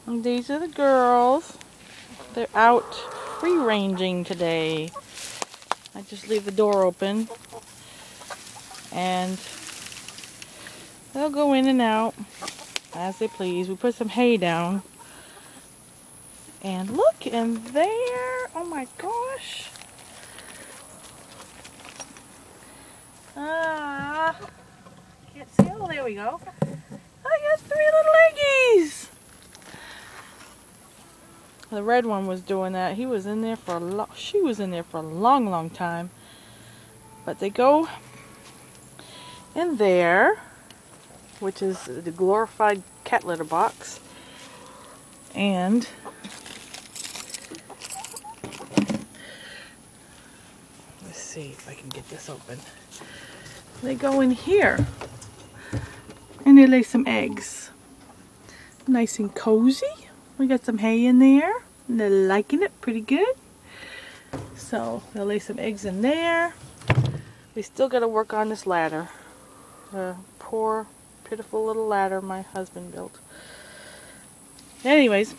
And these are the girls. They're out free ranging today. I just leave the door open and they'll go in and out as they please. We put some hay down. And look in there. Oh my gosh. Can't see. Oh, there we go. I got 3 little eggies. The red one was doing that. He was in there for she was in there for a long, long time. But they go in there, which is the glorified cat litter box. And let's see if I can get this open. They go in here and they lay some eggs. Nice and cozy. We got some hay in there and they're liking it pretty good. So they'll lay some eggs in there. We still got to work on this ladder. The poor, pitiful little ladder my husband built. Anyways,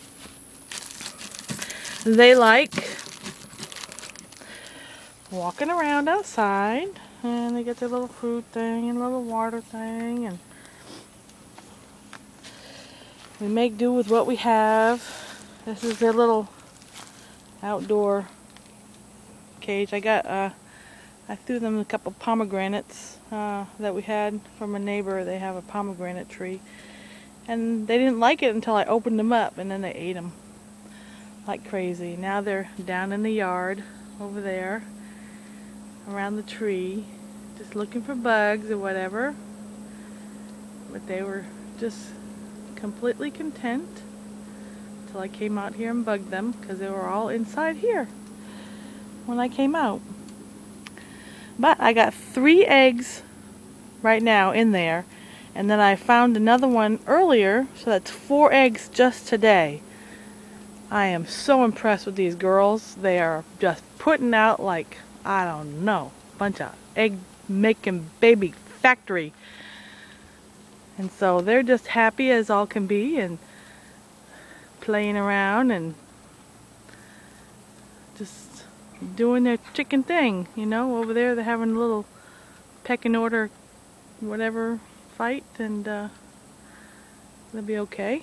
they like walking around outside, and they get their little fruit thing and little water thing, and we make do with what we have. This is their little outdoor cage. I threw them a couple pomegranates that we had from a neighbor. They have a pomegranate tree. And they didn't like it until I opened them up, and then they ate them like crazy. Now they're down in the yard over there around the tree just looking for bugs or whatever. But they were just completely content until I came out here and bugged them, because they were all inside here when I came out. But I got 3 eggs right now in there. And then I found another one earlier, so that's 4 eggs just today. I am so impressed with these girls. They are just putting out like, I don't know, a bunch of egg making baby factory. And so they're just happy as all can be and playing around and just doing their chicken thing, you know. Over there they're having a little pecking order, whatever, fight, and they'll be okay.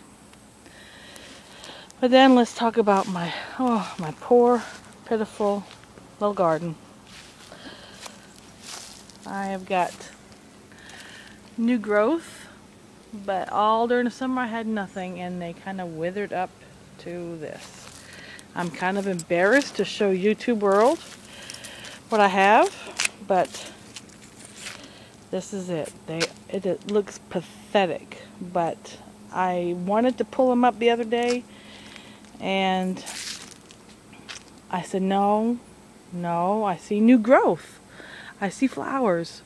But then let's talk about my poor, pitiful little garden. I have got new growth, but all during the summer I had nothing, and they kind of withered up to this. I'm kind of embarrassed to show YouTube world what I have, but this is it. It looks pathetic, but I wanted to pull them up the other day, and I said, no, I see new growth. I see flowers.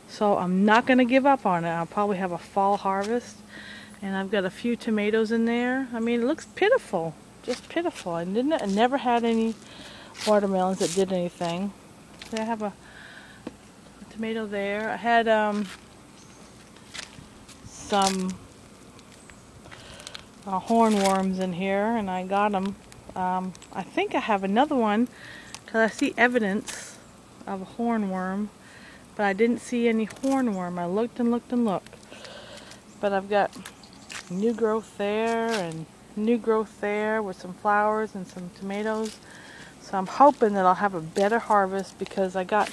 So I'm not going to give up on it. I'll probably have a fall harvest, and I've got a few tomatoes in there. I mean, it looks pitiful, just pitiful. I never had any watermelons that did anything. So I have a tomato there. I had some hornworms in here, and I got them. I think I have another one because I see evidence of a hornworm, but I didn't see any hornworm. I looked and looked and looked, but I've got new growth there and new growth there with some flowers and some tomatoes. So I'm hoping that I'll have a better harvest, because I got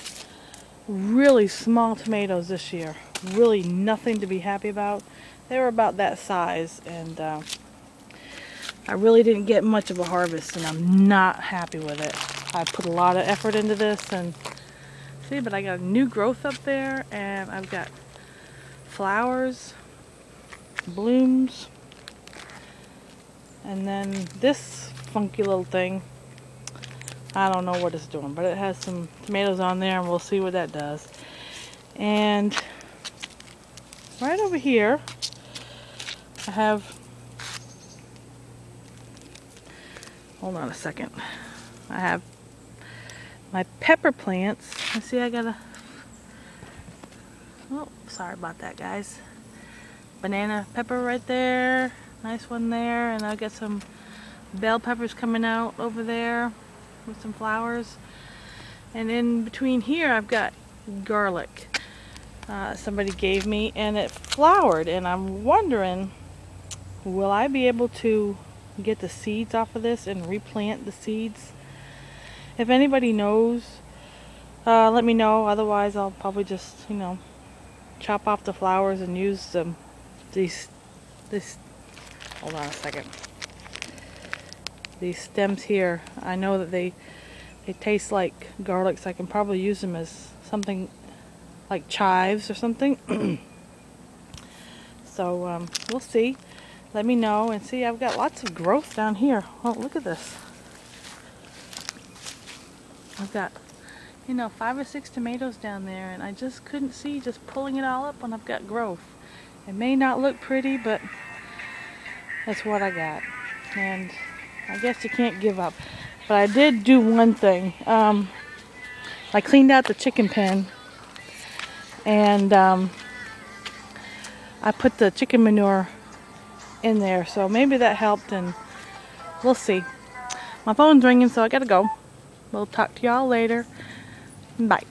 really small tomatoes this year. Really nothing to be happy about. They were about that size, and I really didn't get much of a harvest, and I'm not happy with it. I put a lot of effort into this, and see, but I got new growth up there, and I've got flowers, blooms, and then this funky little thing, I don't know what it's doing, but it has some tomatoes on there, and we'll see what that does. And right over here I have, hold on a second, I have my pepper plants. I see I got a, oh, sorry about that, guys. Banana pepper right there. Nice one there, and I've got some bell peppers coming out over there with some flowers. And in between here I've got garlic. Somebody gave me, and it flowered, and I'm wondering, will I be able to get the seeds off of this and replant the seeds? If anybody knows, let me know. Otherwise I'll probably just, you know, chop off the flowers and use this hold on a second, these stems here. I know that they taste like garlic, so I can probably use them as something like chives or something. So we'll see. Let me know. And see, I've got lots of growth down here. Oh, look at this. I've got, you know, 5 or 6 tomatoes down there, and I just couldn't see just pulling it all up when I've got growth. It may not look pretty, but that's what I got. And I guess you can't give up. But I did do one thing. I cleaned out the chicken pen, and I put the chicken manure in there, so maybe that helped, and we'll see. My phone's ringing, so I gotta go. We'll talk to y'all later. Bye.